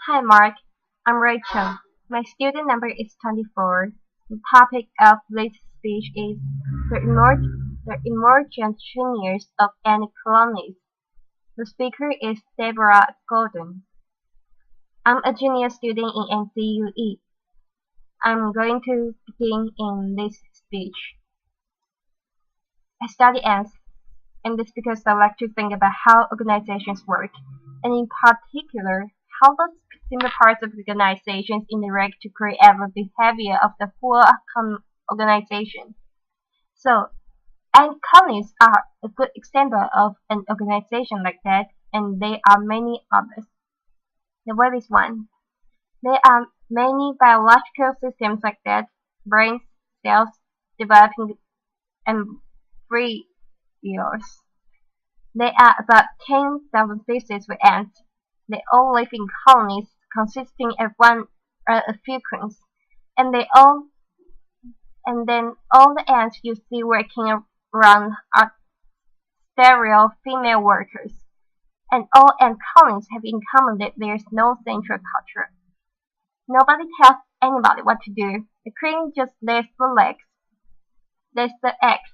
Hi Mark, I'm Rachel. My student number is 24. The topic of this speech is the emergent genius of any colonies. The speaker is Deborah Gordon. I'm a junior student in NCUE. I'm going to begin in this speech. I study ants, and this because I like to think about how organizations work, and in particular, how those similar parts of organizations interact to create the behavior of the whole organization. So, and colonies are a good example of an organization like that, and there are many others. The web is one. There are many biological systems like that, brains, cells, developing embryos. There are about 10,000 species of ants. They all live in colonies consisting of one or a few queens, and then all the ants you see working around are sterile female workers. And all ant colonies have in common that there is no central culture. Nobody tells anybody what to do. The queen just lays the eggs. There's the eggs.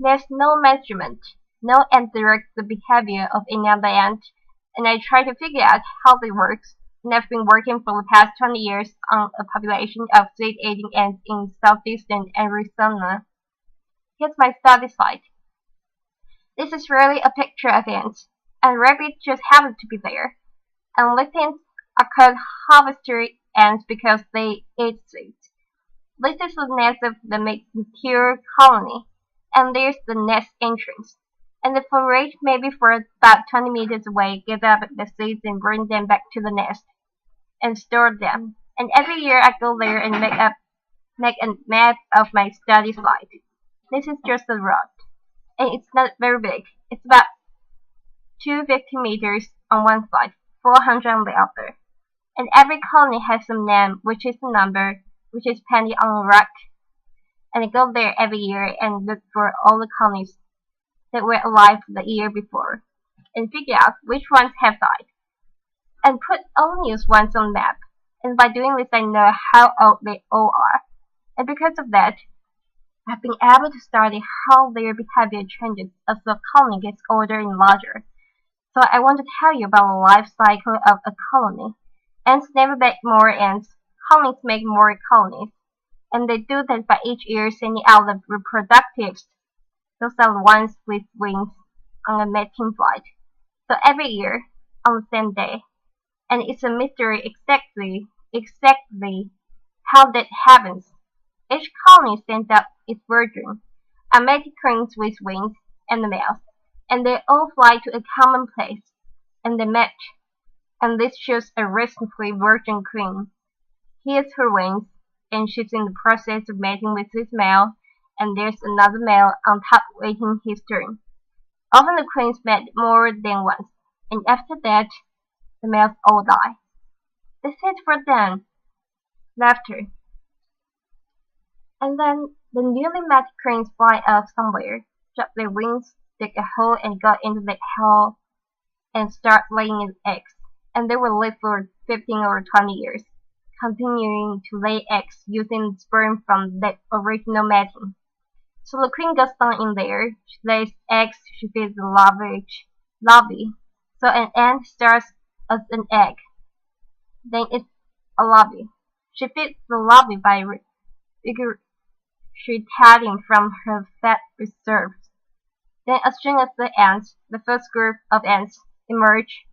There's no measurement. No ant directs the behavior of any other ant, and I try to figure out how it works. And I've been working for the past 20 years on a population of seed-eating ants in southeastern Arizona. Here's my study site. This is really a picture of ants, and rabbits just happen to be there. And lichens are called harvester ants because they eat seeds. This is the nest of the mature colony, and there's the nest entrance. And the forage maybe for about 20 meters away gather up the seeds and bring them back to the nest and store them. And every year I go there and make a map of my study site. This is just a road, and it's not very big. It's about 250 meters on one side, 400 on the other. And every colony has some name, which is a number, which is painted on a rock. And I go there every year and look for all the colonies that were alive the year before, and figure out which ones have died, and put all new ones on the map. And by doing this I know how old they all are. And because of that, I've been able to study how their behavior changes as the colony gets older and larger. So I want to tell you about the life cycle of a colony. Ants never make more ants, colonies make more colonies. And they do that by each year sending out the reproductives. Those are the ones with wings on a mating flight. So every year, on the same day. And it's a mystery exactly how that happens. Each colony sends out its virgin, a mated queens with wings, and the males. And they all fly to a common place. And they match. And this shows a recently virgin queen. Here's her wings, and she's in the process of mating with this male. And there's another male on top waiting his turn. Often the queens mate more than once, and after that, the males all die. That's it for them. Laughter. And then the newly mated queens fly off somewhere, drop their wings, dig a hole, and go into that hole and start laying eggs. And they will live for 15 or 20 years, continuing to lay eggs using sperm from that original mating. So the queen goes down in there, she lays eggs, she feeds the larvae. So an ant starts as an egg. Then it's a larvae. She feeds the larvae by regurgitating from her fat reserves. Then as soon as the first group of ants emerge,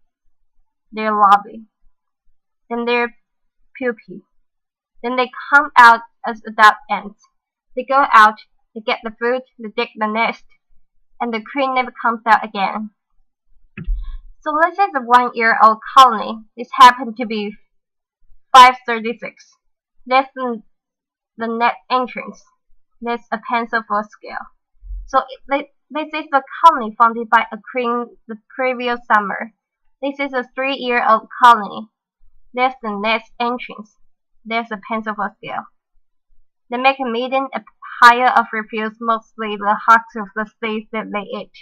their larvae. Then their pupae. Then they come out as adult ants. They go out, they get the food, they dig the nest, and the queen never comes out again. So this is a 1-year-old colony. This happened to be 536. That's the net entrance. That's a pencil for scale. So this is the colony founded by a queen the previous summer. This is a 3-year-old colony. That's the nest entrance. There's a pencil for scale. They make a median a pile of refuse, mostly the husks of the seeds that they eat.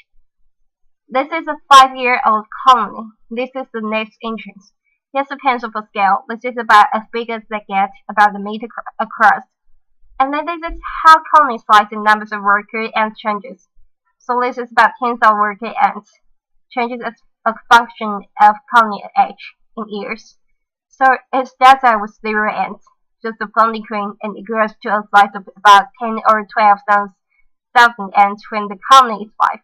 This is a 5-year-old colony. This is the next entrance. Here's a pencil for scale. This is about as big as they get, about a meter across. And then this is how colony size and numbers of worker ants changes. So this is about tens of worker ants. Changes as a function of colony age in years. So it starts out with 0 ants, just a lonely queen, and it grows to a size of about 10 or 12,000 ants when the colony is 5.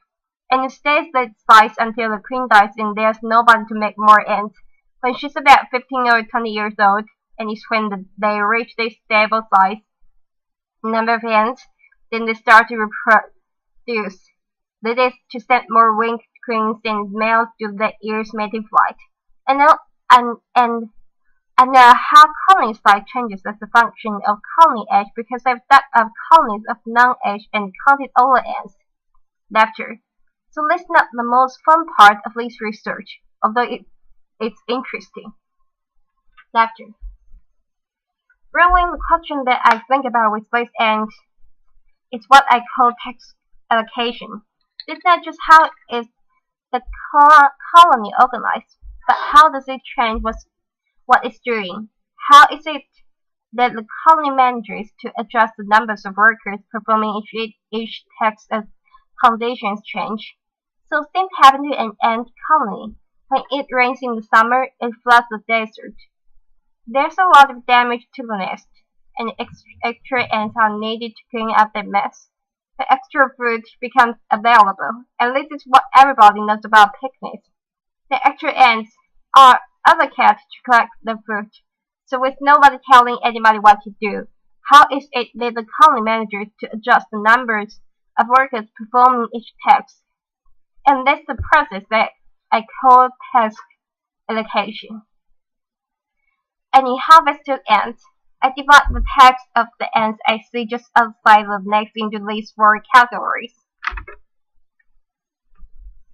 And it stays that size until the queen dies and there's nobody to make more ants. When she's about 15 or 20 years old, and it's when they reach their stable size number of ants, then they start to reproduce. That is, to send more winged queens and males to the year's mating flight. And now, how colony size changes as a function of colony age because I've dug up colonies of non-age and counted all the ants. Lecture. So that's not the most fun part of this research, although it's interesting. Lecture. Really, the question that I think about with this ant is what I call task allocation. It's not just how is the colony organized, but how does it change what it's doing? How is it that the colony manages to adjust the numbers of workers performing each task as conditions change? So things happen to an ant colony. When it rains in the summer, it floods the desert. There's a lot of damage to the nest, and extra ants are needed to clean up the mess. The extra food becomes available, and this is what everybody knows about picnics. The extra ants are other cats to collect the food. So with nobody telling anybody what to do, how is it that the colony manages to adjust the numbers of workers performing each task? And that's the process that I call task allocation. And in harvested ants, I divide the tasks of the ants I see just outside the nest into these 4 categories.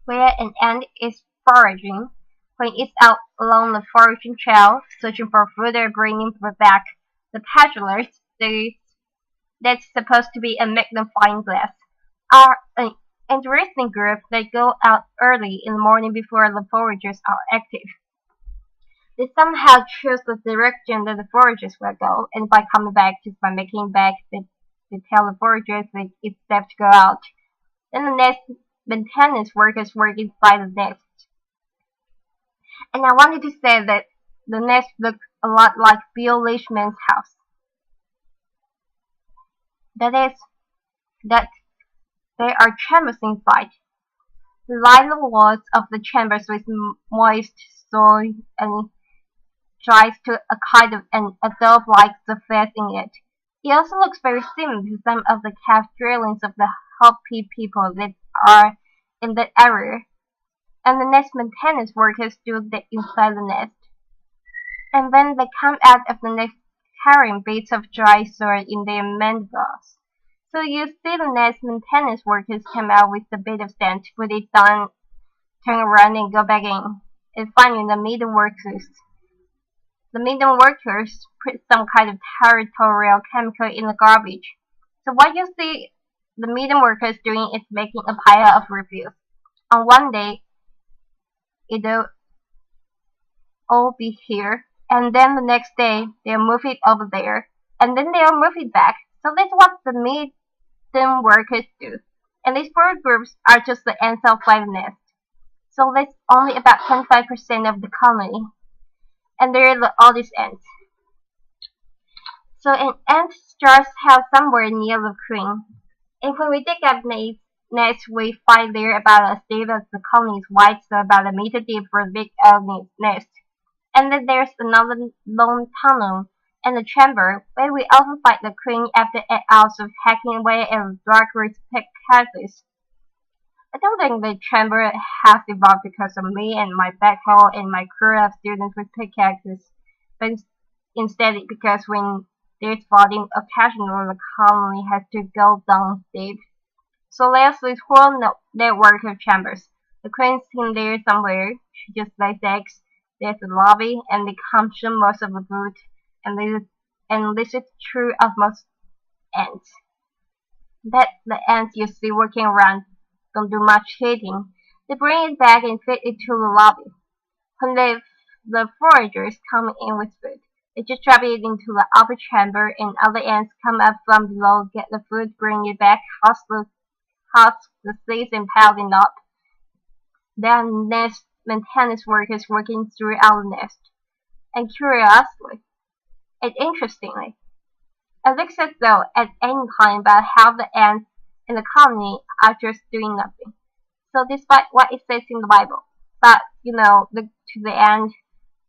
Where an ant is foraging, when it's out along the foraging trail, searching for food or bringing back the peddlers, that's supposed to be a magnifying glass, are an interesting group that go out early in the morning before the foragers are active. They somehow choose the direction that the foragers will go, and by coming back just by making back, they tell the foragers that it's safe to go out. Then the nest maintenance workers work inside the nest. And I wanted to say that the nest looks a lot like Bill Leishman's house. That is, that there are chambers inside. We line the walls of the chambers with moist soil and dries to a kind of an adobe-like surface in it. It also looks very similar to some of the cave dwellings of the Hopi people that are in that area. And the nest maintenance workers do that inside the nest. And then they come out of the nest carrying bits of dry soil in their mandibles. So you see the nest maintenance workers come out with a bit of sand, put it down, turn around and go back in, and find the maiden workers. The maiden workers put some kind of territorial chemical in the garbage. So what you see the maiden workers doing is making a pile of refuse. On one day, it'll all be here, and then the next day they'll move it over there, and then they'll move it back. So that's what the maiden workers do. And these 4 groups are just the ants outside the nest. So that's only about 25% of the colony. And they're the oldest ants. So an ant starts house somewhere near the queen. And when we dig up nest, we find there about as deep as the colony is wide, so about a meter deep for a big old nest. And then there's another long tunnel and a chamber where we often find the queen after 8 hours of hacking away at the dark roots pickaxes. I don't think the chamber has evolved because of me and my backhoe and my crew of students with pickaxes, but instead because when there's flooding, occasionally the colony has to go down deep. So there's this whole network of chambers. The queen's in there somewhere. She just lays eggs. There's a lobby, and they consume most of the food. And this is true of most ants. That the ants you see working around don't do much eating. They bring it back and feed it to the lobby. When they've the foragers come in with food. They just drop it into the upper chamber, and other ants come up from below, get the food, bring it back, husk the seeds, and pile it up. There are nest maintenance workers working throughout the nest. And curiously, and interestingly, it looks as though at any time about half the ants in the colony are just doing nothing. So despite what it says in the Bible, but to the end,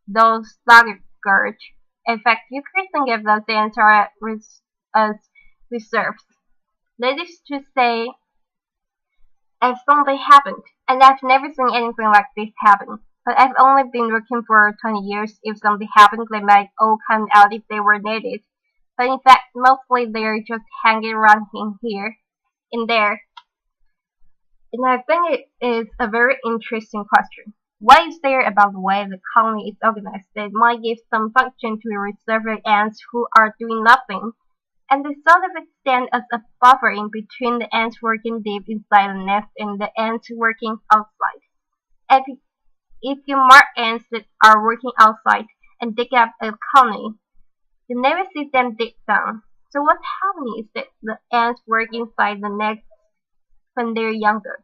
those sluggards. In fact, you could think of those ants are as reserves. That is to say, if something happened, and I've never seen anything like this happen. But I've only been working for 20 years. If something happened, they might all come out if they were needed. But in fact, mostly they're just hanging around in there. And I think it is a very interesting question. What is there about the way the colony is organized that might give some function to reserve ants who are doing nothing? And they sort of stand as a buffer in between the ants working deep inside the nest and the ants working outside. If you mark ants that are working outside and dig up a colony, you never see them dig down. So what's happening is that the ants work inside the nest when they're younger.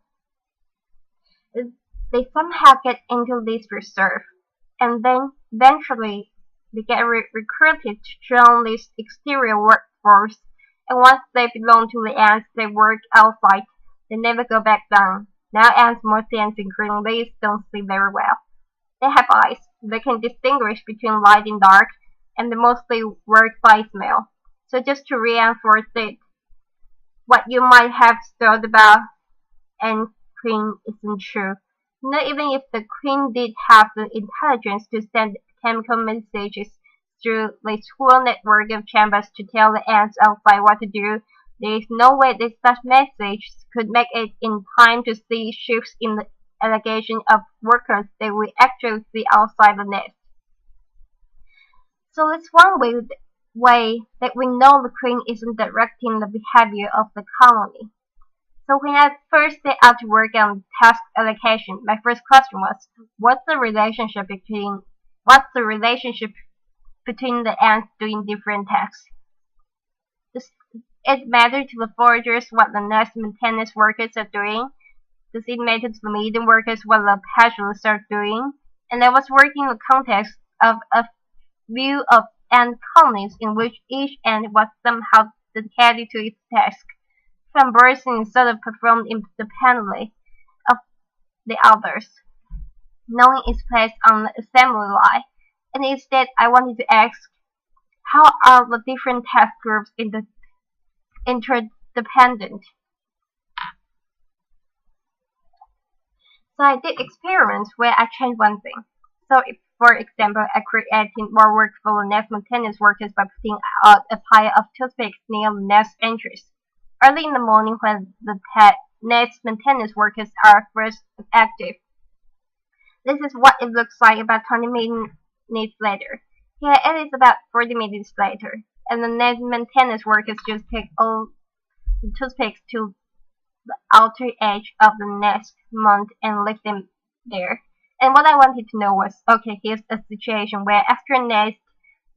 They somehow get into this reserve, and then eventually they get recruited to join this exterior workforce. And once they belong to the ants, they work outside. They never go back down. Now ants, most ants including these, don't see very well. They have eyes. They can distinguish between light and dark, and they mostly work by smell. So just to reinforce it, what you might have thought about ant queen isn't true. Even if the queen did have the intelligence to send chemical messages through this whole network of chambers to tell the ants outside what to do, there is no way that such messages could make it in time to see shifts in the allocation of workers that we actually see outside the nest. So it's one way that we know the queen isn't directing the behavior of the colony. So when I first set out to work on task allocation, my first question was, what's the relationship between the ants doing different tasks? Does it matter to the foragers what the nest maintenance workers are doing? Does it matter to the meeting workers what the pastoralists are doing? And I was working in the context of a view of ant colonies in which each ant was somehow dedicated to its task. Some bursting sort of performed independently of the others, knowing its place on the assembly line. And instead, I wanted to ask, how are the different task groups interdependent? So I did experiments where I changed one thing. So if, for example, I created more work for the nest maintenance workers by putting out a pile of toothpicks near the nest entrance early in the morning when the nest maintenance workers are first active. This is what it looks like about 20 minutes later. Here it is about 40 minutes later, and the nest maintenance workers just take all the toothpicks to the outer edge of the nest mound and leave them there. And what I wanted to know was, okay, here's a situation where after nest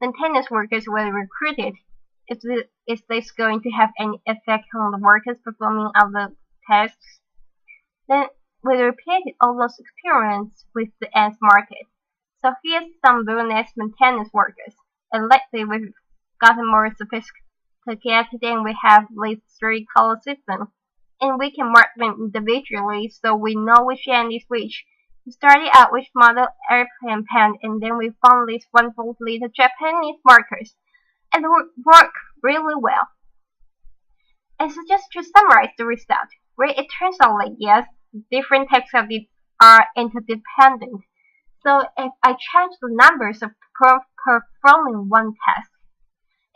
maintenance workers were recruited, is this going to have any effect on the workers performing other tasks? Then we repeated all those experiments with the ants market. So here's some blue nest maintenance workers, and lately we've gotten more sophisticated and we have this 3-color system, and we can mark them individually so we know which ant is which. We started out with model airplane pen, and then we found these wonderful little Japanese markers, and they work really well. And so just to summarize the result, where it turns out that yes, different types of it are interdependent. So if I change the numbers of performing one task,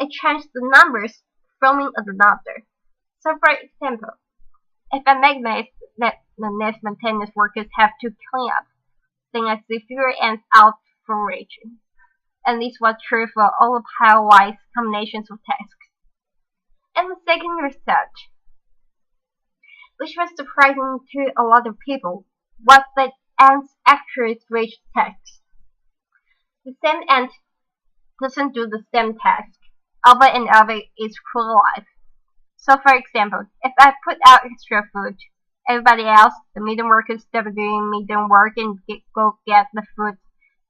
it changes the numbers performing another. So for example, if I make that the nest maintenance workers have to clean up, then I see fewer ants out foraging. And this was true for all pile-wise combinations of tasks. And the second research, which was surprising to a lot of people, was that ants actually switch tasks. The same ant doesn't do the same task over and over its whole life. So for example, if I put out extra food, everybody else, the maiden workers stop doing maiden work and go get the food.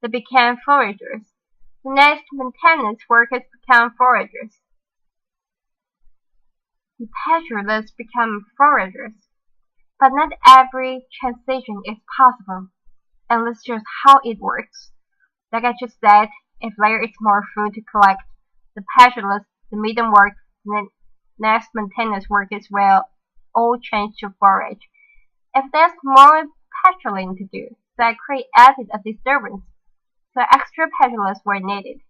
They became foragers. The next maintenance workers become foragers. The pastoralists become foragers. But not every transition is possible, and that's just how it works. Like I just said, if there is more food to collect, the pastoralists, the maiden work, the next maintenance workers will all change to forage. If there's more patrolling to do, that created a disturbance, so extra patrollers were needed.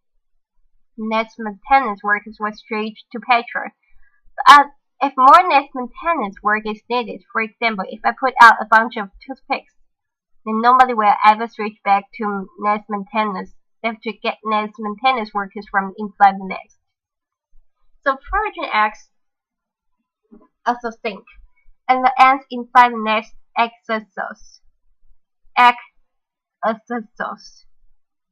Next maintenance workers were switched to patrol. But if more next maintenance work is needed, for example, if I put out a bunch of toothpicks, then nobody will ever switch back to nest maintenance. They have to get nest maintenance workers from inside the nest. So foraging eggs also sink, and the ants inside the nest exercise.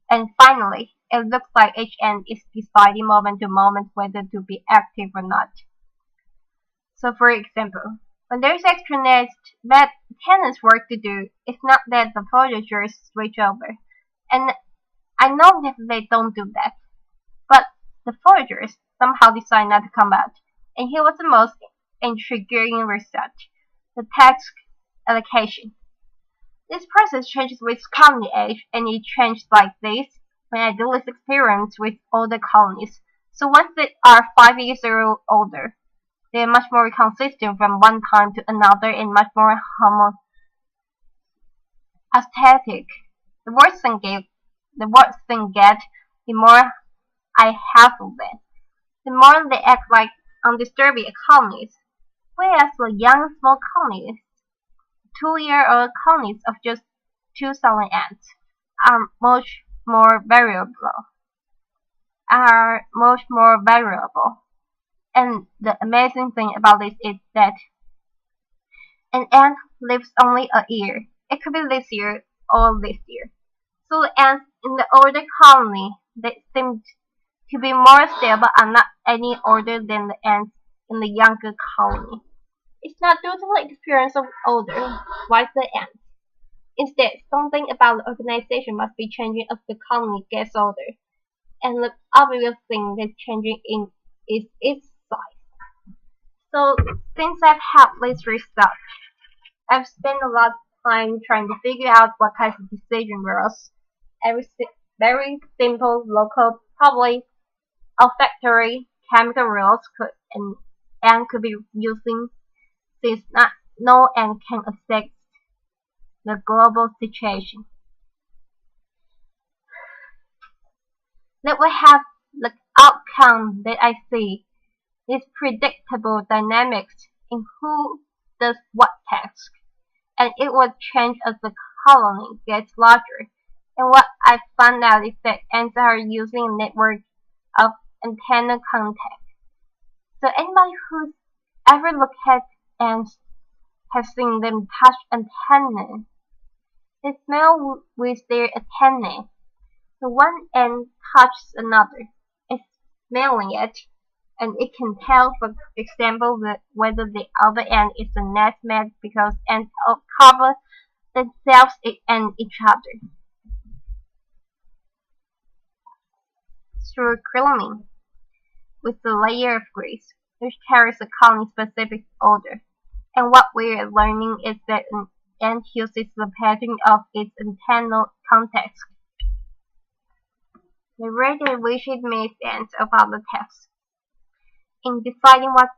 And finally, it looks like each ant is deciding moment to moment whether to be active or not. So for example, when there is extra nest maintenance work to do, it's not that the foragers switch over. And I know that they don't do that. But the foragers somehow decide not to come out. And here was the most intriguing research, the task allocation. This process changes with colony age, and it changed like this when I do this experiment with older colonies. So once they are 5 years or older, they are much more consistent from one time to another and much more homostatic. The worse thing get, the more I hassle them. The more they act like undisturbed colonies. Whereas the young small colonies, 2-year-old colonies of just 2,000 ants, are much more variable. And the amazing thing about this is that an ant lives only a year. It could be this year or this year. So the ants in the older colony that seem to be more stable are not any older than the ants in the younger colony. It's not due to the experience of older, wiser ants. Instead, something about the organization must be changing as the colony gets older. And the obvious thing that's changing is its size. So, since I've had this research, I've spent a lot of time trying to figure out what kinds of decision rules, very simple, local, probably olfactory chemical rules could be using, since no ant can affect the global situation. That will have the outcome that I see is predictable dynamics in who does what task, and it will change as the colony gets larger. And what I found out is that ants are using a network of antenna contact. So anybody who's ever looked at ants has seen them touch antennae. They smell with their antennae. So one ant touches another, it's smelling it, and it can tell, for example, whether the other ant is a nestmate because ants cover themselves and each other through cleaning with a layer of grease, which carries a colony-specific odor. And what we're learning is that an ant uses the pattern of its antennal contacts. The rate at which it makes ants of other tasks. In deciding what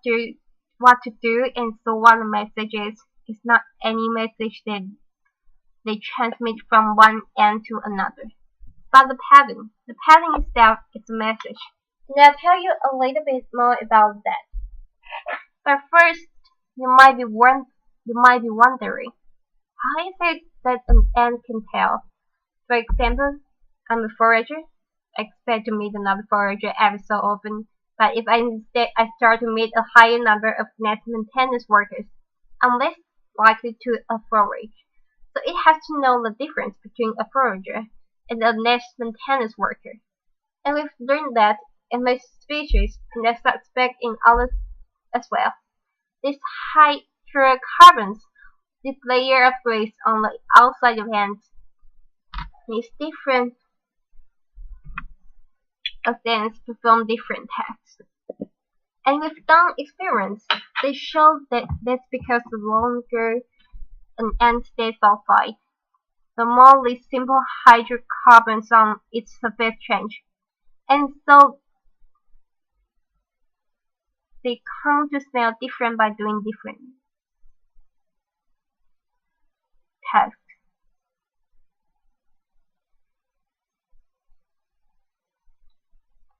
to do and so what the message is not any message that they transmit from one ant to another, but the pattern. The pattern itself is a message. And I'll tell you a little bit more about that. But first, you might be wondering, how is it that an ant can tell? For example, I'm a forager. I expect to meet another forager every so often, but if instead I start to meet a higher number of nest maintenance workers, I'm less likely to forage. So it has to know the difference between a forager and a nest maintenance worker. And we've learned that in most species, and I suspect in others as well, these hydrocarbons, this layer of grease on the outside of ants, is different as ants perform different tasks. And with done experiments, they show that that's because the longer an ant stays outside, the more these simple hydrocarbons on its surface change. And so they come to smell different by doing different tasks.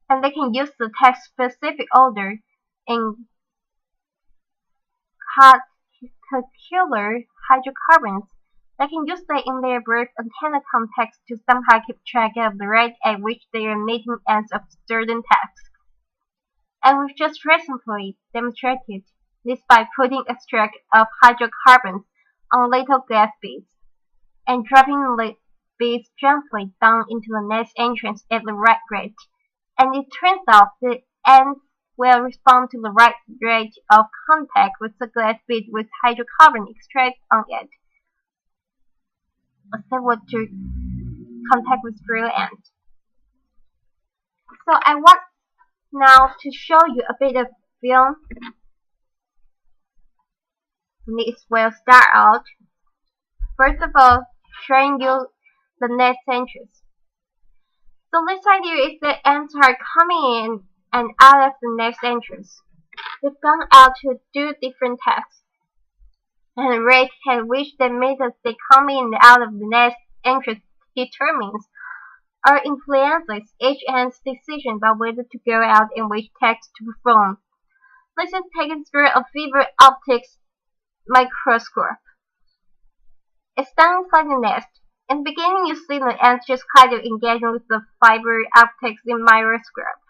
And they can use the task-specific odor in particular hydrocarbons. They can use that in their bird antenna context to somehow keep track of the rate at which they are making ends of certain tasks. And we've just recently demonstrated this by putting a streak of hydrocarbons on little glass beads and dropping the beads gently down into the nest entrance at the right rate. And it turns out the ants will respond to the right rate of contact with the glass bead with hydrocarbon extract on it, similar to contact with real ants. So I want now to show you a bit of film. This will start out, first of all, showing you the nest entrance. So this idea is that ants are coming in and out of the nest entrance. They've gone out to do different tasks, and the rate at which the methods they come in and out of the nest entrance determines or influences each ant's decision about whether to go out and which tasks to perform. This is taken through a fiber optics microscope. It's done inside the nest. In the beginning, you see the ants just kind of engaging with the fiber optics in microscope.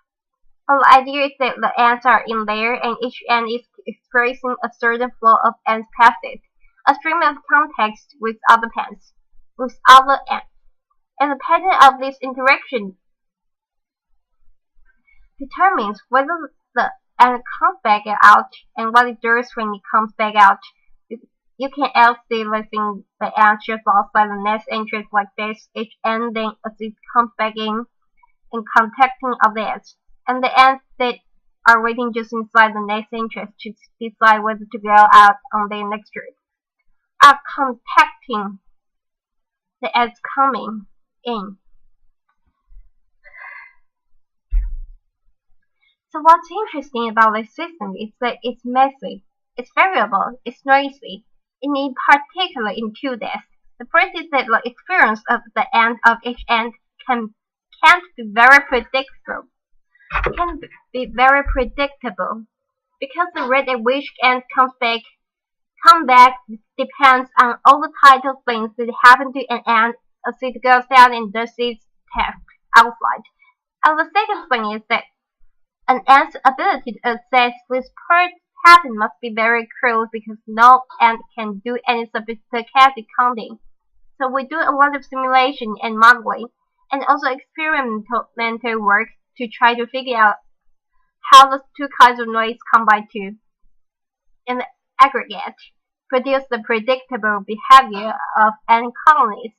The idea is that the ants are in there and each ant is experiencing a certain flow of ants past it, a stream of contact with other ants, and the pattern of this interaction determines whether the ant comes back out and what it does when it comes back out. You can else see letting the ant just outside the nest entrance like this, each ant then as it comes back in and contacting others, and the ants that are waiting just inside the nest entrance to decide whether to go out on their next trip are contacting the ants coming in. So what's interesting about this system is that it's messy, it's variable, it's noisy, and in particular in two deaths. The first is that the experience of the end of each ant can't be very predictable. Because the rate at which ants come back depends on all the title things that happen to an ant as it goes out and does its task outside. And the second thing is that an ant's ability to assess this pattern must be very crude because no ant can do any sophisticated counting. So we do a lot of simulation and modeling, and also experimental work to try to figure out how the two kinds of noise combine to, in the aggregate, produce the predictable behavior of ant colonies.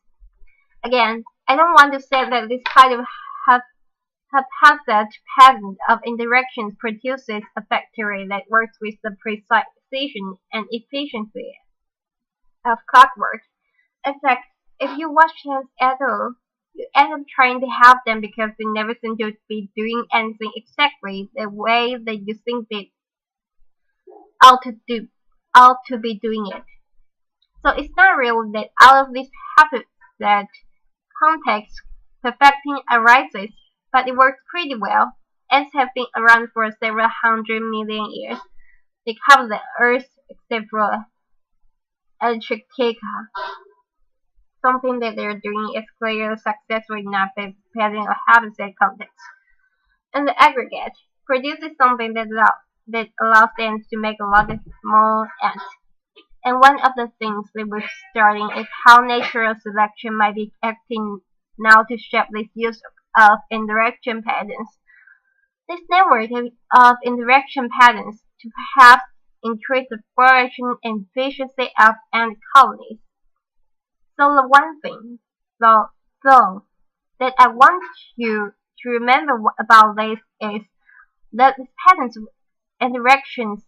Again, I don't want to say that this kind of haphazard pattern of interactions produces a factory that works with the precision and efficiency of clockwork. In fact, if you watch ants at all, you end up trying to help them because they never seem to be doing anything exactly the way that you think they ought to be doing it. So it's not real that out of this haphazard context perfecting arises, but it works pretty well. Ants have been around for several 100 million years. They cover the Earth except for Antarctica. Something that they're doing is clearly successful enough that depending on habitat context. In the aggregate, produces something that allows ants to make a lot of small ants. And one of the things that we're studying is how natural selection might be acting now to shape this use of interaction patterns. This network of interaction patterns to perhaps increase the flourishing and efficiency of ant colonies. So the one thing, though, that I want you to remember about this is that these patterns of interactions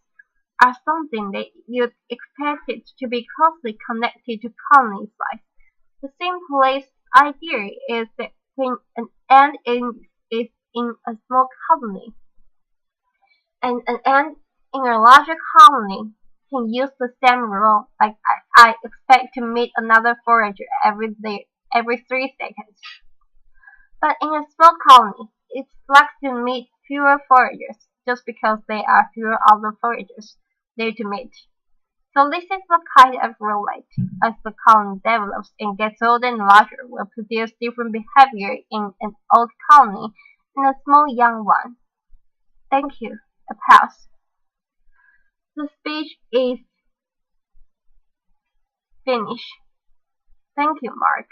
are something that you'd expect it to be closely connected to colony size. The simplest idea is that when an ant is in a small colony and an ant in a larger colony can use the same rule, like I expect to meet another forager every 3 seconds. But in a small colony, it's likely to meet fewer foragers just because there are fewer other foragers there to meet. So this is the kind of relate as the colony develops and gets older and larger will produce different behavior in an old colony and a small young one. Thank you. A pause. The speech is finished. Thank you, Mark.